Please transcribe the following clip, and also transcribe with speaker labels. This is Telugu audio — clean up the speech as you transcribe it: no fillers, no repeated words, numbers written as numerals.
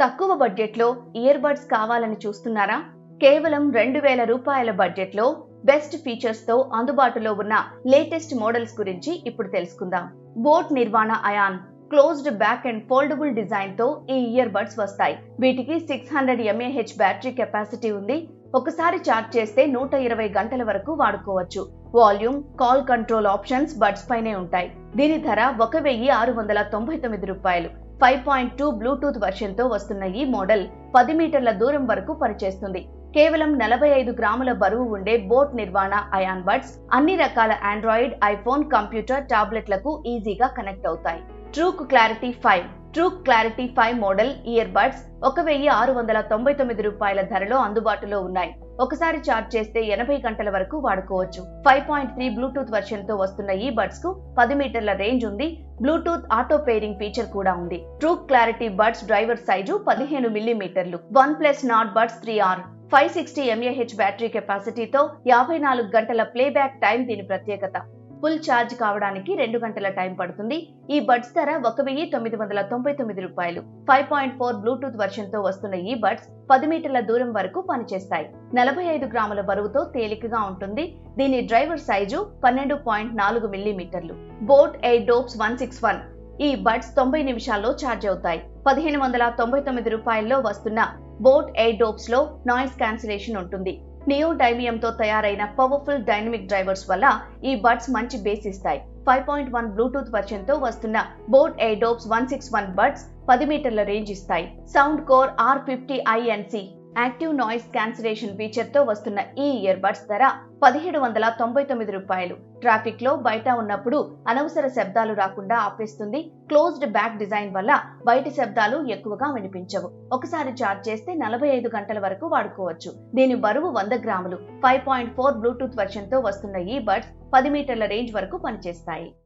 Speaker 1: తక్కువ బడ్జెట్లో ఇయర్ బడ్స్ కావాలని చూస్తున్నారా? కేవలం 2000 రూపాయల బడ్జెట్లో బెస్ట్ ఫీచర్స్తో అందుబాటులో ఉన్న లేటెస్ట్ మోడల్స్ గురించి ఇప్పుడు తెలుసుకుందాం. Boat Nirvana ion closed back and foldable డిజైన్తో ఈ ఇయర్ బడ్స్ వస్తాయి. వీటికి 600 mAh బ్యాటరీ కెపాసిటీ ఉంది. ఒకసారి ఛార్జ్ చేస్తే 120 గంటల వరకు వాడుకోవచ్చు. Volume, call control options buds పైనే ఉంటాయి. దీని ధర 1699 రూపాయలు. 5.2 బ్లూటూత్ వర్షన్తో వస్తున్న ఈ మోడల్ 10 మీటర్ల దూరం వరకు పనిచేస్తుంది. కేవలం 45 గ్రాముల బరువు ఉండే బోట్ నిర్వాణ అయాన్ బడ్స్ అన్ని రకాల ఆండ్రాయిడ్, ఐఫోన్, కంప్యూటర్, టాబ్లెట్లకు ఈజీగా కనెక్ట్ అవుతాయి. ట్రూక్ క్లారిటీ 5 మోడల్ ఇయర్ బడ్స్ 1699 రూపాయల ధరలో అందుబాటులో ఉన్నాయి. ఒకసారి ఛార్జ్ చేస్తే 80 గంటల వరకు వాడుకోవచ్చు. 5.3 బ్లూటూత్ వర్షన్తో వస్తున్న ఈ బడ్స్ కు 10 మీటర్ల రేంజ్ ఉంది. బ్లూటూత్ ఆటో పేరింగ్ ఫీచర్ కూడా ఉంది. Truke clarity buds driver size 15 మిల్లీమీటర్లు. OnePlus Nord Buds 3R 560 mAh battery కెపాసిటీతో 54 గంటల ప్లేబ్యాక్ టైం దీని ప్రత్యేకత. ఫుల్ ఛార్జ్ కావడానికి 2 గంటల టైం పడుతుంది. ఈ బడ్స్ ధర 1999 రూపాయలు. 5.4 బ్లూటూత్ వర్షన్తో వస్తున్న ఈ బడ్స్ 10 మీటర్ల దూరం వరకు పనిచేస్తాయి. 45 గ్రాముల బరువుతో తేలికగా ఉంటుంది. దీని డ్రైవర్ సైజు 12.4 మిల్లీమీటర్లు. బోట్ ఎయిర్డోప్స్ 161 ఈ బడ్స్ 90 నిమిషాల్లో ఛార్జ్ అవుతాయి. 1599 రూపాయల్లో వస్తున్న బోట్ ఎయిర్డోప్స్ లో నాయిస్ క్యాన్సిలేషన్ ఉంటుంది. నియోడైమియంతో తయారైన పవర్ఫుల్ డైనమిక్ డ్రైవర్స్ వల్ల ఈ బడ్స్ మంచి బేస్ ఇస్తాయి. 5.1 బ్లూటూత్ వర్షన్తో వస్తున్న బోట్ ఎయిర్డోప్స్ 161 బడ్స్ 10 మీటర్ల రేంజ్ ఇస్తాయి. Sound core R50 INC active noise cancellation feature తో వస్తున్న ఈ ఇయర్ బడ్స్ ధర 1799 రూపాయలు. ట్రాఫిక్ లో బయట ఉన్నప్పుడు అనవసర శబ్దాలు రాకుండా ఆపేస్తుంది. క్లోజ్డ్ బ్యాక్ డిజైన్ వల్ల బయటి శబ్దాలు ఎక్కువగా వినిపించవు. ఒకసారి ఛార్జ్ చేస్తే 45 గంటల వరకు వాడుకోవచ్చు. దీని బరువు 100 గ్రాములు. 5.4 బ్లూటూత్ వర్షన్ తో వస్తున్న ఈ బడ్స్ 10 మీటర్ల రేంజ్ వరకు పనిచేస్తాయి.